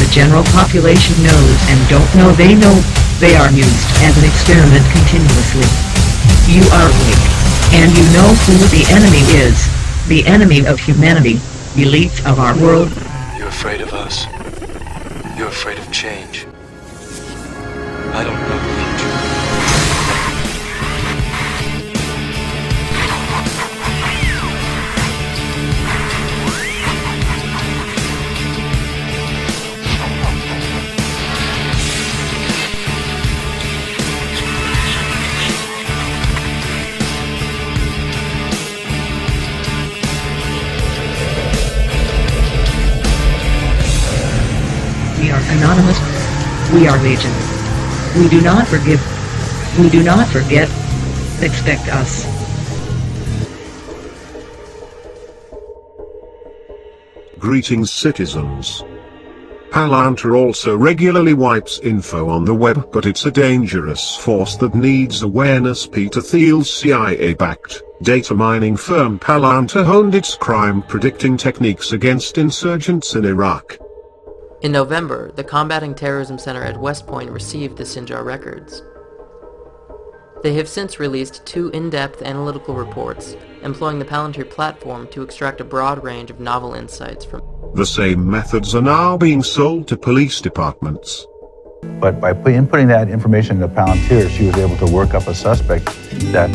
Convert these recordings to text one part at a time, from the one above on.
the general population knows and don't know they are used as an experiment continuously. You are awake, and you know who the enemy is, the enemy of humanity, the elite of our world. You're afraid of us. You're afraid of change. I don't know the future. We are anonymous. We are legion. We do not forgive. We do not forget. Expect us. Greetings, citizens. Palantir also regularly wipes info on the web, but it's a dangerous force that needs awareness. Peter Thiel's CIA-backed data mining firm Palantir honed its crime predicting techniques against insurgents in Iraq. In November, the Combating Terrorism Center at West Point received the Sinjar records. They have since released 2 in-depth analytical reports, employing the Palantir platform to extract a broad range of novel insights from. The same methods are now being sold to police departments. But by inputting that information into Palantir, she was able to work up a suspect that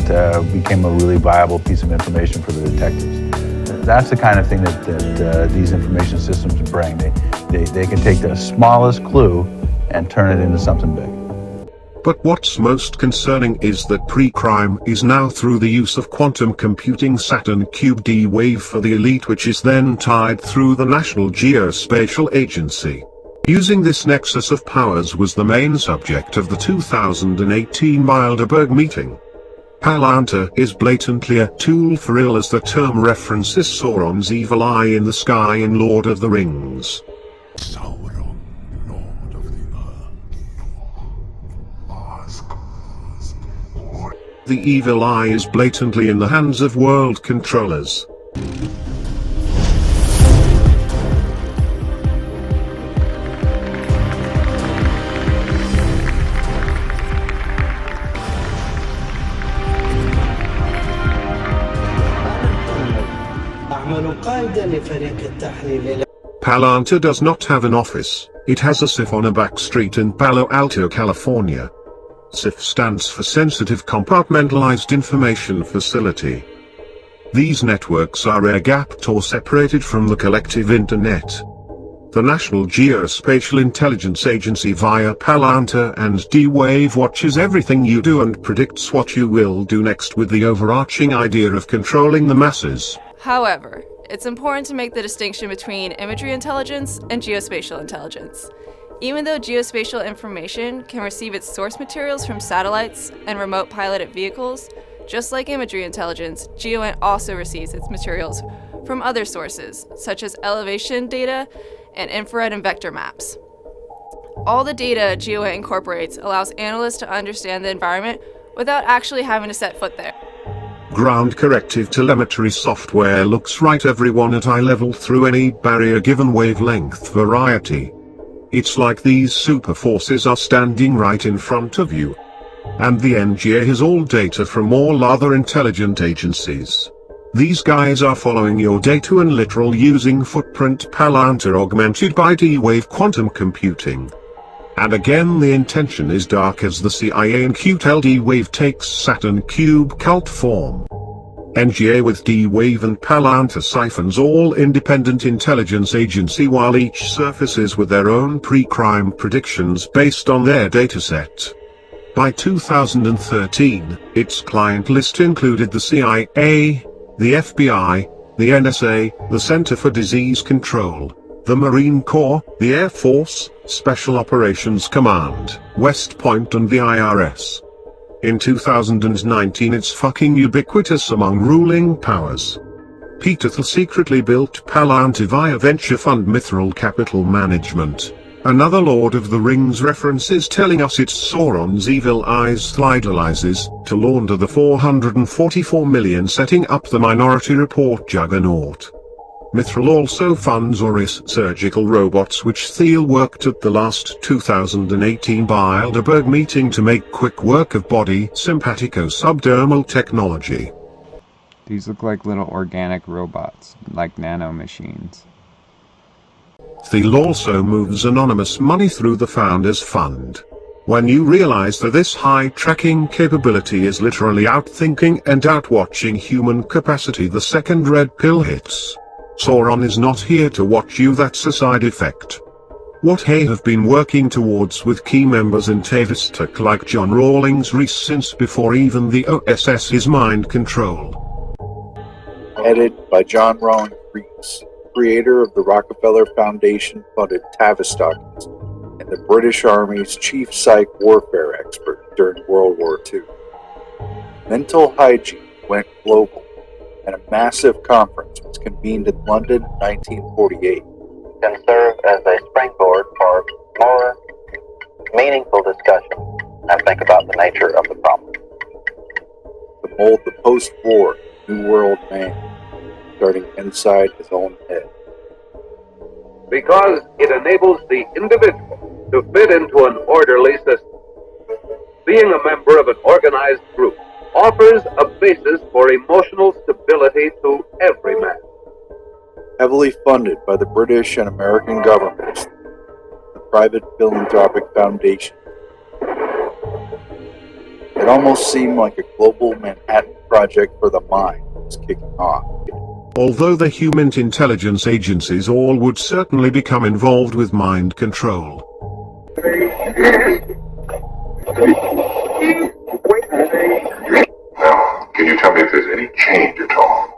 became a really viable piece of information for the detectives. That's the kind of thing that these information systems bring. They can take the smallest clue and turn it into something big. But what's most concerning is that pre-crime is now through the use of quantum computing Saturn Cube D-Wave for the elite, which is then tied through the National Geo-spatial Agency. Using this nexus of powers was the main subject of the 2018 Bilderberg Meeting. Palantir is blatantly a tool for ill, as the term references Sauron's evil eye in the sky in Lord of the Rings. Sauron, Lord of the Earth. Ask us. The evil eye is blatantly in the hands of world controllers. Palantir does not have an office, it has a SIF on a back street in Palo Alto, California. SIF stands for Sensitive Compartmentalized Information Facility. These networks are air-gapped or separated from the collective internet. The National Geo-spatial Intelligence Agency via Palantir and D-Wave watches everything you do and predicts what you will do next, with the overarching idea of controlling the masses. However, it's important to make the distinction between imagery intelligence and geospatial intelligence. Even though geospatial information can receive its source materials from satellites and remote piloted vehicles, just like imagery intelligence, GeoInt also receives its materials from other sources, such as elevation data and infrared and vector maps. All the data GeoInt incorporates allows analysts to understand the environment without actually having to set foot there. Ground corrective telemetry software looks right everyone at eye level through any barrier given wavelength variety. It's like these super forces are standing right in front of you. And the NGA has all data from all other intelligent agencies. These guys are following your data and literal using footprint Palantir augmented by D-Wave quantum computing. And again, the intention is dark, as the CIA and QTEL D-Wave takes Saturn Cube cult form. NGA with D-Wave and Palantir siphons all independent intelligence agency, while each surfaces with their own pre-crime predictions based on their dataset. By 2013, its client list included the CIA, the FBI, the NSA, the Center for Disease Control, the Marine Corps, the Air Force, Special Operations Command, West Point and the IRS. In 2019 it's fucking ubiquitous among ruling powers. Peter Thiel secretly built Palantir via venture fund Mithril Capital Management. Another Lord of the Rings reference is telling us it's Sauron's evil eyes idolizes, to launder the $444 million setting up the Minority Report juggernaut. Mithril also funds Oris surgical robots, which Thiel worked at the last 2018 Bilderberg meeting to make quick work of body sympathico-subdermal technology. These look like little organic robots, like nanomachines. Thiel also moves anonymous money through the Founders Fund. When you realize that this high tracking capability is literally outthinking and outwatching human capacity, the second red pill hits. Sauron is not here to watch you, that's a side effect. What they have been working towards with key members in Tavistock like John Rawlings Rees since before even the OSS is mind control. Headed by John Rawlings Rees, creator of the Rockefeller Foundation funded Tavistock and the British Army's chief psych warfare expert during World War II. Mental hygiene went global, and a massive conference was convened in London in 1948. Can serve as a springboard for more meaningful discussion and think about the nature of the problem. To mold the post-war New World man, starting inside his own head. Because it enables the individual to fit into an orderly system. Being a member of an organized group offers a basis for emotional stability to every man. Heavily funded by the British and American governments, the private philanthropic foundation. It almost seemed like a global Manhattan project for the mind was kicking off. Although the human intelligence agencies all would certainly become involved with mind control. Now, can you tell me if there's any change at all?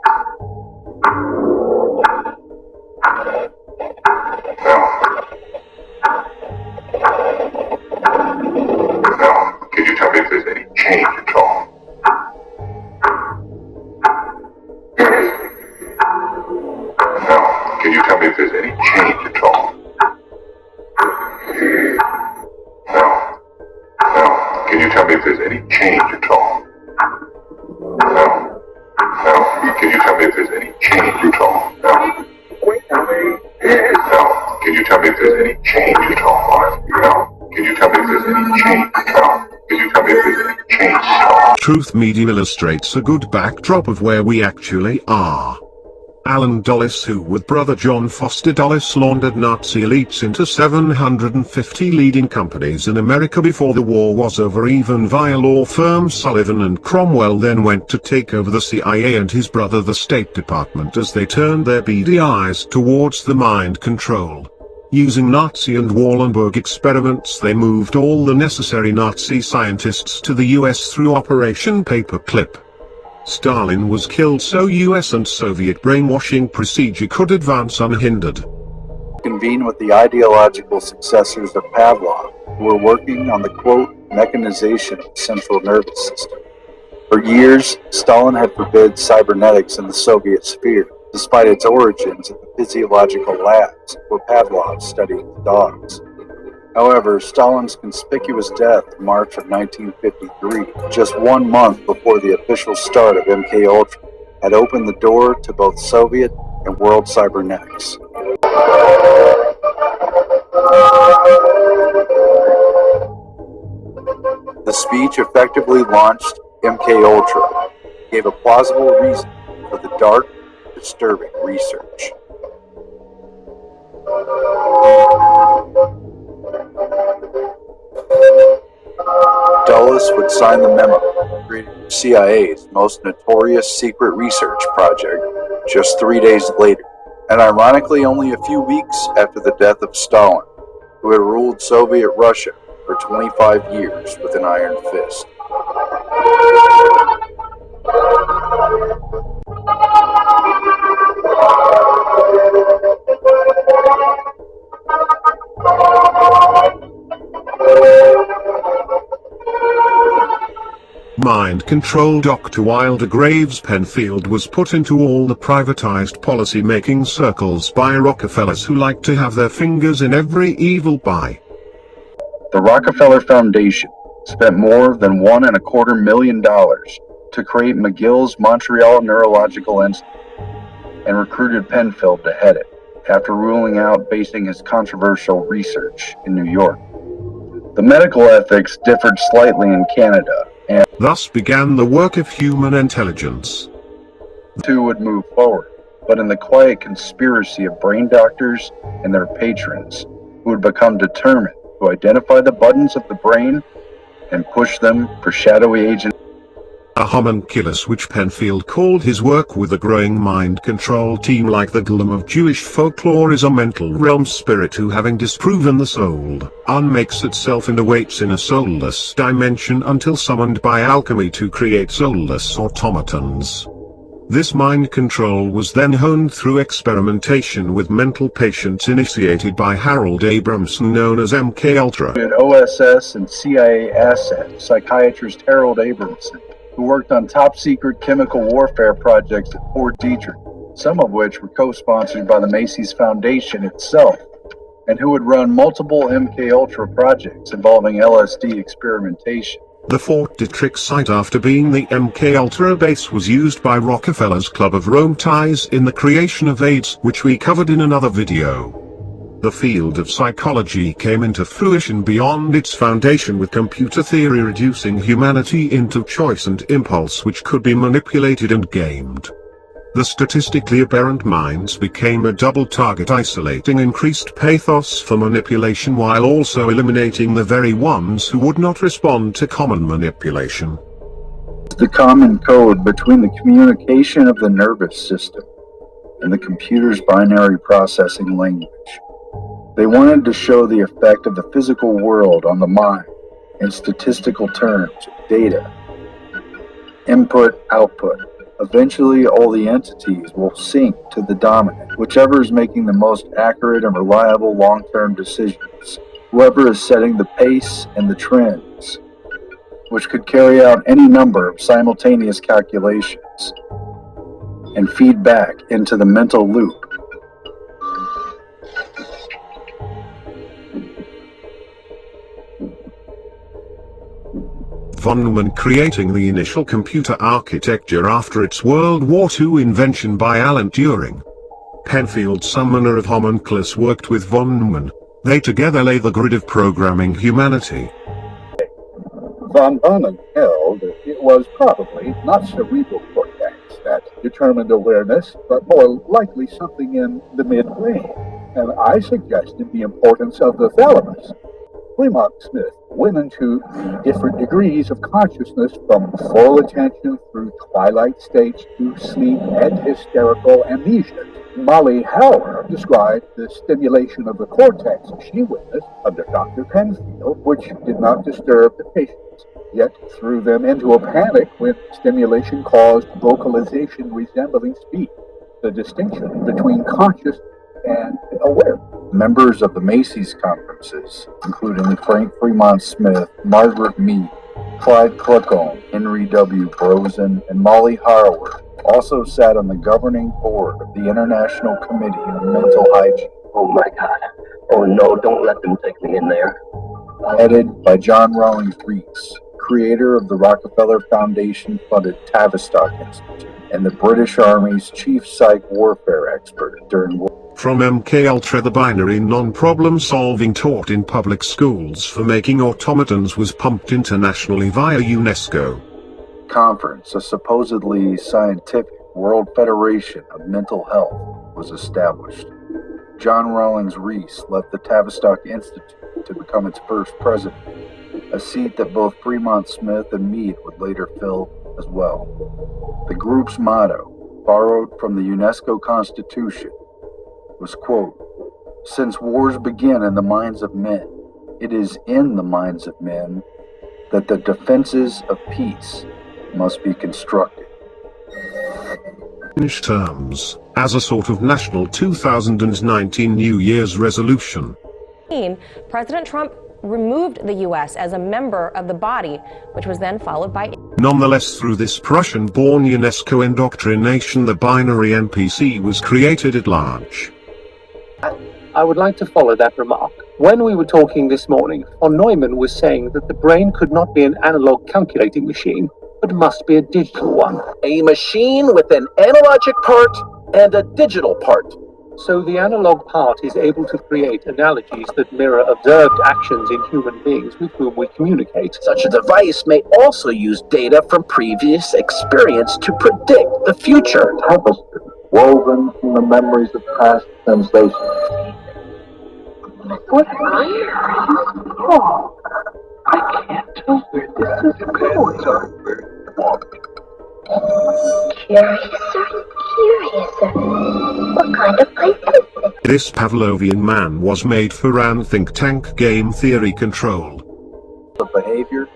Now, can you tell me if there's any change at all? Now, can you tell me if there's any change at all? Now, can you tell me if there's any change at all? Now, can you tell me if there's any change at all? Now, can you tell me if there's any change at all? Now, can you tell me if there's any change at all? Can you tell me if there's any change at all? Truth Media illustrates a good backdrop of where we actually are. Alan Dulles, who with brother John Foster Dulles laundered Nazi elites into 750 leading companies in America before the war was over, even via law firm Sullivan and Cromwell, then went to take over the CIA and his brother the State Department as they turned their beady eyes towards the mind control. Using Nazi and Wallenberg experiments, they moved all the necessary Nazi scientists to the US through Operation Paperclip. Stalin was killed so US and Soviet brainwashing procedure could advance unhindered. Convene with the ideological successors of Pavlov, who were working on the, quote, mechanization of the central nervous system. For years, Stalin had forbid cybernetics in the Soviet sphere, despite its origins in the physiological labs where Pavlov studied dogs. However, Stalin's conspicuous death in March of 1953, just 1 month before the official start of MKUltra, had opened the door to both Soviet and world cybernetics. The speech effectively launched MKUltra, gave a plausible reason for the dark, disturbing research. Dulles would sign the memo, creating the CIA's most notorious secret research project just 3 days later, and ironically only a few weeks after the death of Stalin, who had ruled Soviet Russia for 25 years with an iron fist. Mind control. Dr. Wilder Graves Penfield was put into all the privatized policy-making circles by Rockefellers who like to have their fingers in every evil pie. The Rockefeller Foundation spent more than $1.25 million to create McGill's Montreal Neurological Institute, and recruited Penfield to head it, after ruling out basing his controversial research in New York. The medical ethics differed slightly in Canada, and thus began the work of human intelligence. the two would move forward, but in the quiet conspiracy of brain doctors and their patrons, who would become determined to identify the buttons of the brain and push them for shadowy agents. A homunculus, which Penfield called his work with a growing mind control team like the golem of Jewish folklore, is a mental realm spirit who, having disproven the soul, unmakes itself and awaits in a soulless dimension until summoned by alchemy to create soulless automatons. This mind control was then honed through experimentation with mental patients initiated by Harold Abramson, known as MKUltra. OSS and CIA asset psychiatrist Harold Abramson, who worked on top-secret chemical warfare projects at Fort Detrick, some of which were co-sponsored by the Macy's Foundation itself, and who would run multiple MKUltra projects involving LSD experimentation. The Fort Detrick site, after being the MKUltra base, was used by Rockefeller's Club of Rome ties in the creation of AIDS, which we covered in another video. The field of psychology came into fruition beyond its foundation, with computer theory reducing humanity into choice and impulse which could be manipulated and gamed. The statistically aberrant minds became a double target, isolating increased pathos for manipulation while also eliminating the very ones who would not respond to common manipulation. The common code between the communication of the nervous system and the computer's binary processing language. They wanted to show the effect of the physical world on the mind in statistical terms, data, input, output. Eventually, all the entities will sync to the dominant, whichever is making the most accurate and reliable long-term decisions, whoever is setting the pace and the trends, which could carry out any number of simultaneous calculations and feed back into the mental loop. Von Neumann creating the initial computer architecture after its World War II invention by Alan Turing. Penfield, summoner of homunculus, worked with von Neumann. They together lay the grid of programming humanity. Von Neumann held that it was probably not cerebral cortex that determined awareness, but more likely something in the midbrain. And I suggested the importance of the thalamus. Fremont Smith went into different degrees of consciousness, from full attention through twilight states to sleep and hysterical amnesia. Molly Hauer described the stimulation of the cortex she witnessed under Dr. Penfield, which did not disturb the patients, yet threw them into a panic when stimulation caused vocalization resembling speech. The distinction between conscious and aware. Members of the Macy's conferences, including Frank Fremont Smith, Margaret Mead, Clyde Kluckholm, Henry W. Brosen, and Molly Harwood, also sat on the governing board of the International Committee on Mental Hygiene. Oh my God. Oh no, don't let them take me in there. Headed by John Rawlings Rees, creator of the Rockefeller Foundation-funded Tavistock Institute, and the British Army's chief psych warfare expert during World War. From MKUltra, the binary non-problem solving taught in public schools for making automatons was pumped internationally via UNESCO. Conference, a supposedly scientific World Federation of Mental Health, was established. John Rawlings Rees left the Tavistock Institute to become its first president, a seat that both Fremont Smith and Mead would later fill as well. The group's motto, borrowed from the UNESCO Constitution, was, quote, "Since wars begin in the minds of men, it is in the minds of men that the defenses of peace must be constructed." In terms, as a sort of national 2019 New Year's resolution. President Trump removed the U.S. as a member of the body, which was then followed by... Nonetheless, through this Prussian-born UNESCO indoctrination, the binary NPC was created at large. I would like to follow that remark. When we were talking this morning, von Neumann was saying that the brain could not be an analog calculating machine, but must be a digital one. A machine with an analogic part and a digital part. So the analog part is able to create analogies that mirror observed actions in human beings with whom we communicate. Such a device may also use data from previous experience to predict the future. Tapestry woven from the memories of past sensations. What are you? Oh, I can't tell where this is going. Curiouser. What kind of place is this? This Pavlovian man was made for Rand think tank game theory control. The behavior,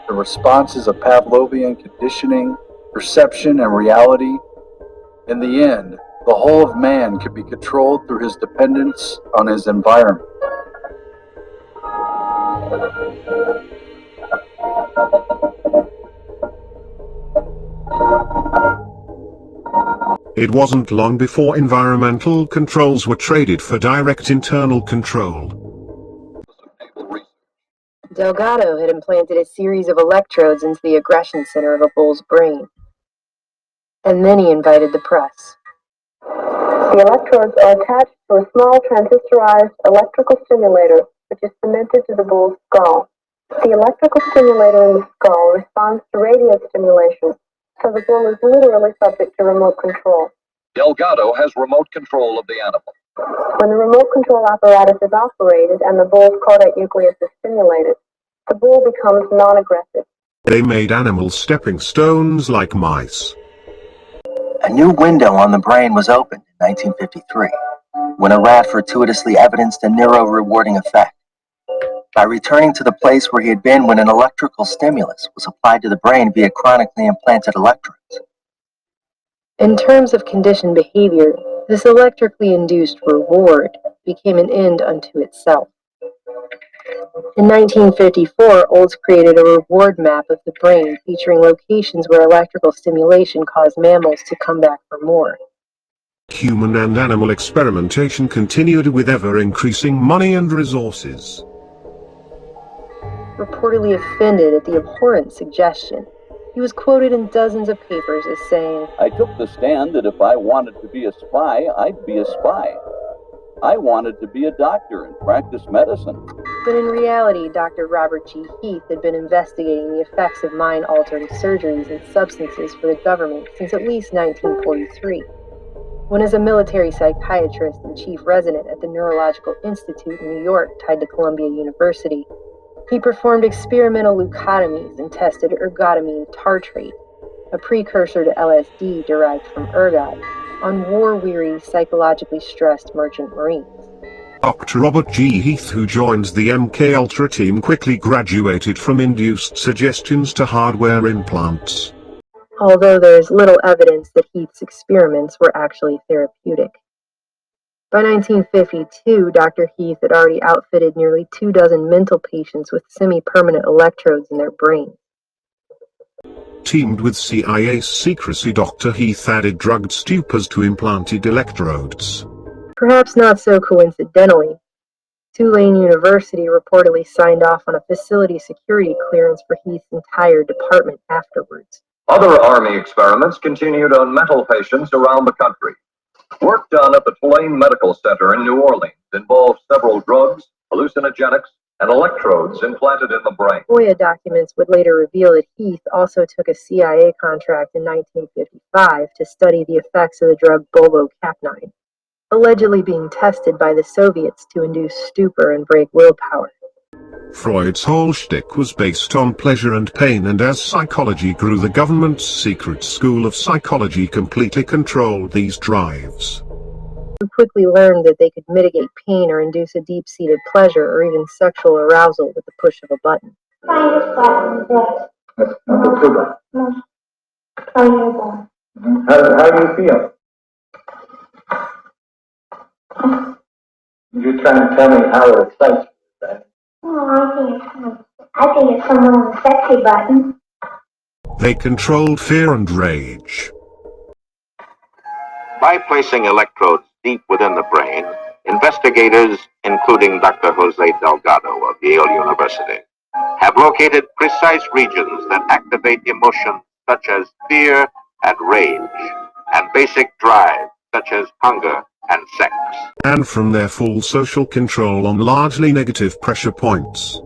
the responses of Pavlovian conditioning, perception, and reality. In the end, the whole of man can be controlled through his dependence on his environment. It wasn't long before environmental controls were traded for direct internal control. Delgado had implanted a series of electrodes into the aggression center of a bull's brain. And then he invited the press. The electrodes are attached to a small transistorized electrical stimulator which is cemented to the bull's skull. The electrical stimulator in the skull responds to radio stimulation, so the bull is literally subject to remote control. Delgado has remote control of the animal. When the remote control apparatus is operated and the bull's caudate nucleus is stimulated, the bull becomes non-aggressive. They made animals stepping stones like mice. A new window on the brain was opened in 1953, when a rat fortuitously evidenced a neuro-rewarding effect. By returning to the place where he had been when an electrical stimulus was applied to the brain via chronically implanted electrodes. In terms of conditioned behavior, this electrically induced reward became an end unto itself. In 1954, Olds created a reward map of the brain featuring locations where electrical stimulation caused mammals to come back for more. Human and animal experimentation continued with ever-increasing money and resources. Reportedly offended at the abhorrent suggestion, he was quoted in dozens of papers as saying, "I took the stand that if I wanted to be a spy, I'd be a spy. I wanted to be a doctor and practice medicine." But in reality, Dr. Robert G. Heath had been investigating the effects of mind-altering surgeries and substances for the government since at least 1943, when as a military psychiatrist and chief resident at the Neurological Institute in New York tied to Columbia University, he performed experimental leucotomies and tested ergotamine tartrate, a precursor to LSD derived from ergot, on war-weary, psychologically stressed merchant marines. Dr. Robert G. Heath, who joined the MKUltra team, quickly graduated from induced suggestions to hardware implants. Although there is little evidence that Heath's experiments were actually therapeutic. By 1952, Dr. Heath had already outfitted nearly 24 mental patients with semi-permanent electrodes in their brains. Teamed with CIA secrecy, Dr. Heath added drugged stupors to implanted electrodes. Perhaps not so coincidentally, Tulane University reportedly signed off on a facility security clearance for Heath's entire department afterwards. Other Army experiments continued on mental patients around the country. Work done at the Tulane Medical Center in New Orleans involved several drugs, hallucinogenics, and electrodes implanted in the brain. FOIA documents would later reveal that Heath also took a CIA contract in 1955 to study the effects of the drug bulbocapnine, allegedly being tested by the Soviets to induce stupor and break willpower. Freud's whole shtick was based on pleasure and pain, and as psychology grew, the government's secret school of psychology completely controlled these drives. We quickly learned that they could mitigate pain or induce a deep-seated pleasure or even sexual arousal with the push of a button. That's number 2. How do you feel? You're trying to tell me how it excites you, right? Oh, I think it's someone on the sexy button. They controlled fear and rage. By placing electrodes deep within the brain, investigators, including Dr. Jose Delgado of Yale University, have located precise regions that activate emotions such as fear and rage, and basic drives that as hunger and sex. And from their full social control on largely negative pressure points.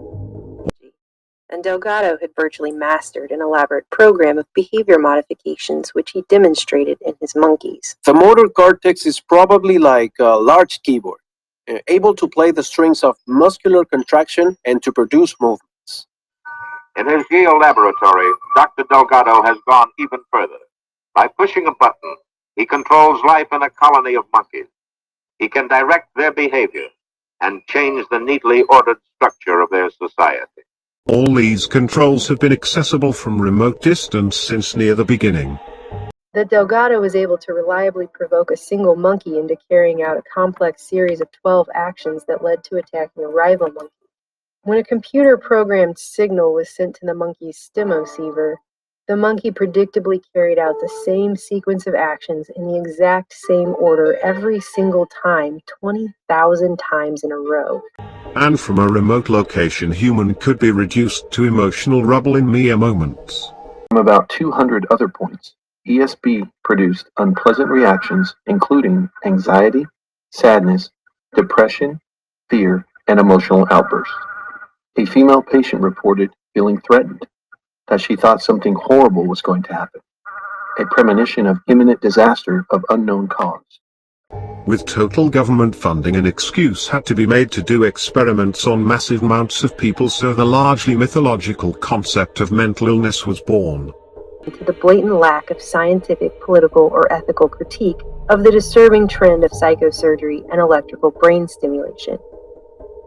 And Delgado had virtually mastered an elaborate program of behavior modifications which he demonstrated in his monkeys. The motor cortex is probably like a large keyboard, able to play the strings of muscular contraction and to produce movements. In his Geo laboratory, Dr. Delgado has gone even further. By pushing a button, he controls life in a colony of monkeys. He can direct their behavior and change the neatly ordered structure of their society. All these controls have been accessible from remote distance since near the beginning. That Delgado was able to reliably provoke a single monkey into carrying out a complex series of 12 actions that led to attacking a rival monkey. When a computer-programmed signal was sent to the monkey's stimoceiver, the monkey predictably carried out the same sequence of actions in the exact same order every single time, 20,000 times in a row. And from a remote location, human could be reduced to emotional rubble in mere moments. From about 200 other points, ESP produced unpleasant reactions including anxiety, sadness, depression, fear, and emotional outbursts. A female patient reported feeling threatened, that she thought something horrible was going to happen, a premonition of imminent disaster of unknown cause. With total government funding, an excuse had to be made to do experiments on massive amounts of people, so the largely mythological concept of mental illness was born. To the blatant lack of scientific, political, or ethical critique of the disturbing trend of psychosurgery and electrical brain stimulation.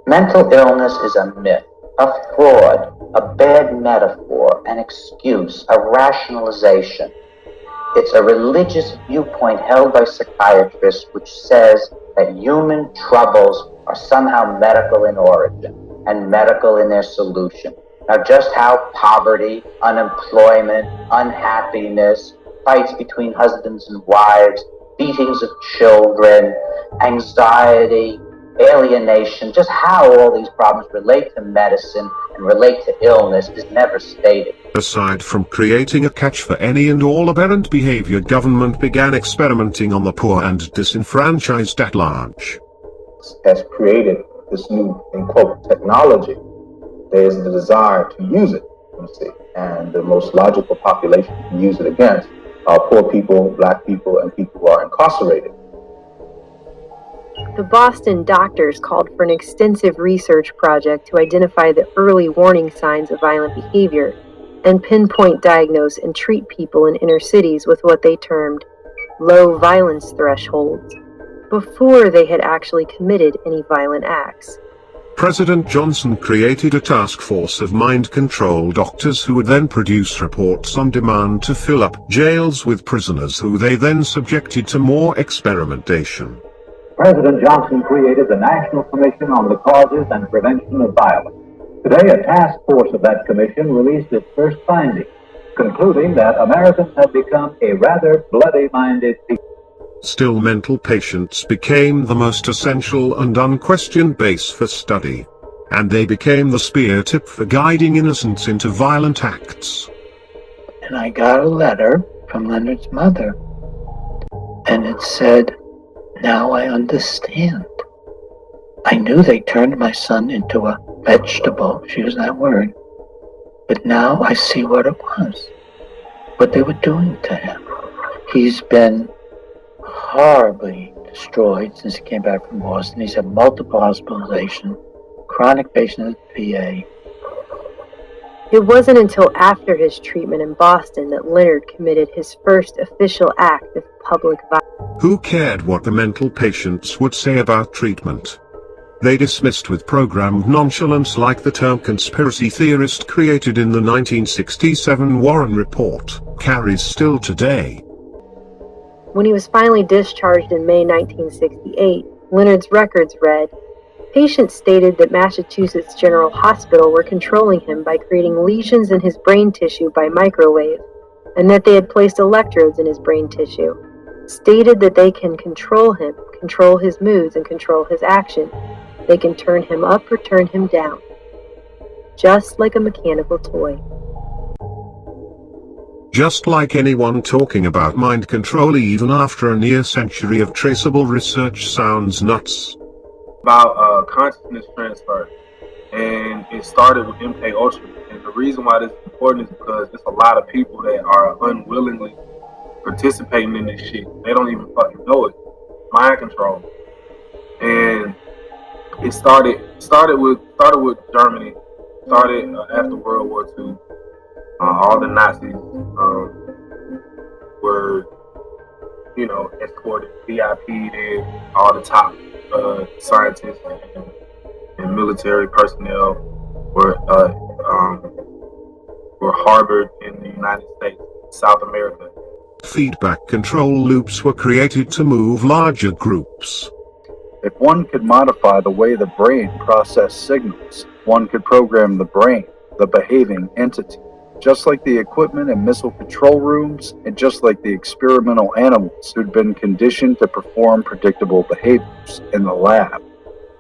Mental illness is a myth, a fraud, a bad metaphor, an excuse, a rationalization. It's a religious viewpoint held by psychiatrists which says that human troubles are somehow medical in origin and medical in their solution. Now, just how poverty, unemployment, unhappiness, fights between husbands and wives, beatings of children, anxiety, alienation, just how all these problems relate to medicine and relate to illness is never stated. Aside from creating a catch for any and all aberrant behavior, government began experimenting on the poor and disenfranchised at large. Has created this new, in quote, technology. There's the desire to use it, you see, and the most logical population to use it against are poor people, black people, and people who are incarcerated. The Boston doctors called for an extensive research project to identify the early warning signs of violent behavior and pinpoint, diagnose, and treat people in inner cities with what they termed low violence thresholds before they had actually committed any violent acts. President Johnson created a task force of mind control doctors who would then produce reports on demand to fill up jails with prisoners who they then subjected to more experimentation. President Johnson created the National Commission on the Causes and Prevention of Violence. Today, a task force of that commission released its first findings, concluding that Americans have become a rather bloody-minded people. Still, mental patients became the most essential and unquestioned base for study, and they became the spear tip for guiding innocents into violent acts. And I got a letter from Leonard's mother, and it said, "Now I understand. I knew they turned my son into a vegetable," she used that word, "but now I see what it was, what they were doing to him. He's been horribly destroyed since he came back from Boston. He's had multiple hospitalizations, chronic patient at the VA." It wasn't until after his treatment in Boston that Leonard committed his first official act of public violence. Who cared what the mental patients would say about treatment? They dismissed with programmed nonchalance, like the term conspiracy theorist created in the 1967 Warren Report carries still today. When he was finally discharged in May 1968, Leonard's records read, "Patients stated that Massachusetts General Hospital were controlling him by creating lesions in his brain tissue by microwave, and that they had placed electrodes in his brain tissue. Stated that they can control him, control his moods, and control his action. They can turn him up or turn him down, just like a mechanical toy." Just like anyone talking about mind control even after a near century of traceable research sounds nuts. About consciousness transfer, and it started with MKUltra. And the reason why this is important is because there's a lot of people that are unwillingly participating in this shit. They don't even fucking know it. Mind control. And it started with Germany. Started after World War II. All the Nazis were, escorted, VIP'd in. All the top scientists and military personnel were harbored in the United States, South America. Feedback control loops were created to move larger groups. If one could modify the way the brain processes signals, one could program the brain, the behaving entity, just like the equipment in missile control rooms, and just like the experimental animals who'd been conditioned to perform predictable behaviors in the lab.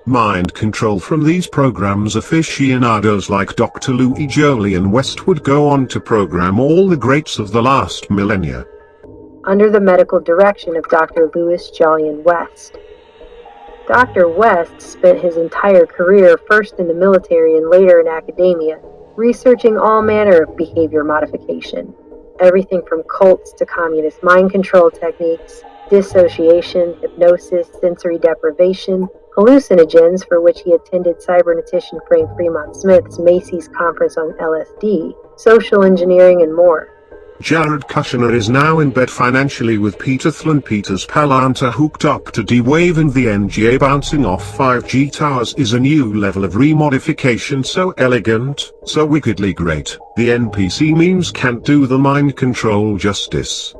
Mind control from these programs aficionados like Dr. Louis Jolyon West would go on to program all the greats of the last millennia. Under the medical direction of Dr. Louis Jolyon West. Dr. West spent his entire career first in the military and later in academia, researching all manner of behavior modification, everything from cults to communist mind control techniques, dissociation, hypnosis, sensory deprivation, hallucinogens, for which he attended cybernetician Frank Fremont Smith's Macy's conference on LSD, social engineering, and more. Jared Kushner is now in bed financially with Peter Thiel and Peter's Palantir hooked up to D-Wave, and the NGA bouncing off 5G towers is a new level of remodification so elegant, so wickedly great, the NPC memes can't do the mind control justice.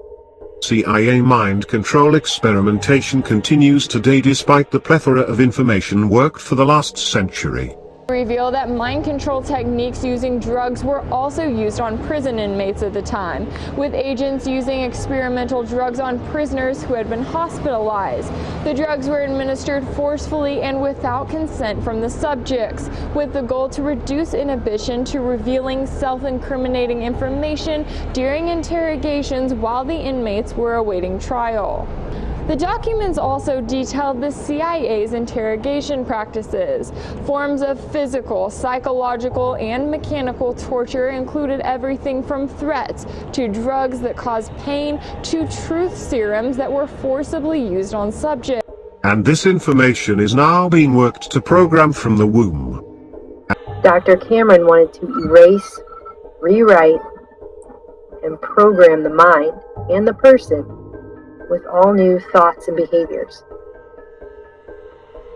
CIA mind control experimentation continues today despite the plethora of information worked for the last century. Reveal that mind control techniques using drugs were also used on prison inmates at the time, with agents using experimental drugs on prisoners who had been hospitalized. The drugs were administered forcefully and without consent from the subjects, with the goal to reduce inhibition to revealing self-incriminating information during interrogations while the inmates were awaiting trial. The documents also detailed the CIA's interrogation practices. Forms of physical, psychological, and mechanical torture included everything from threats to drugs that cause pain to truth serums that were forcibly used on subjects. And this information is now being worked to program from the womb. Dr. Cameron wanted to erase, rewrite, and program the mind and the person with all new thoughts and behaviors.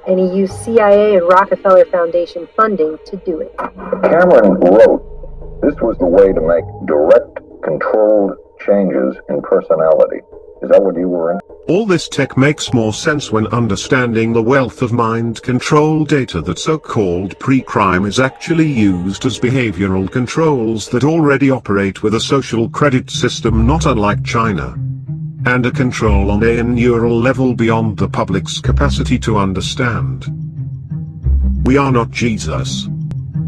And he used CIA and Rockefeller Foundation funding to do it. Cameron wrote, this was the way to make direct, controlled changes in personality. Is that what you were in? All this tech makes more sense when understanding the wealth of mind control data that so-called pre-crime is actually used as behavioral controls that already operate with a social credit system not unlike China. And a control on a neural level beyond the public's capacity to understand. We are not Jesus.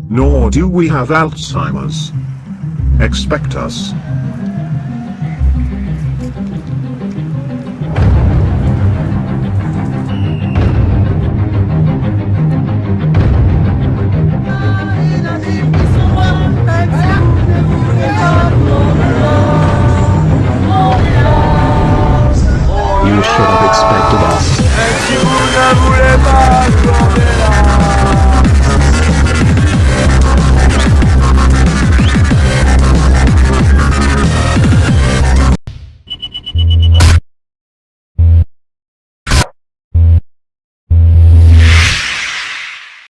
Nor do we have Alzheimer's. Expect us.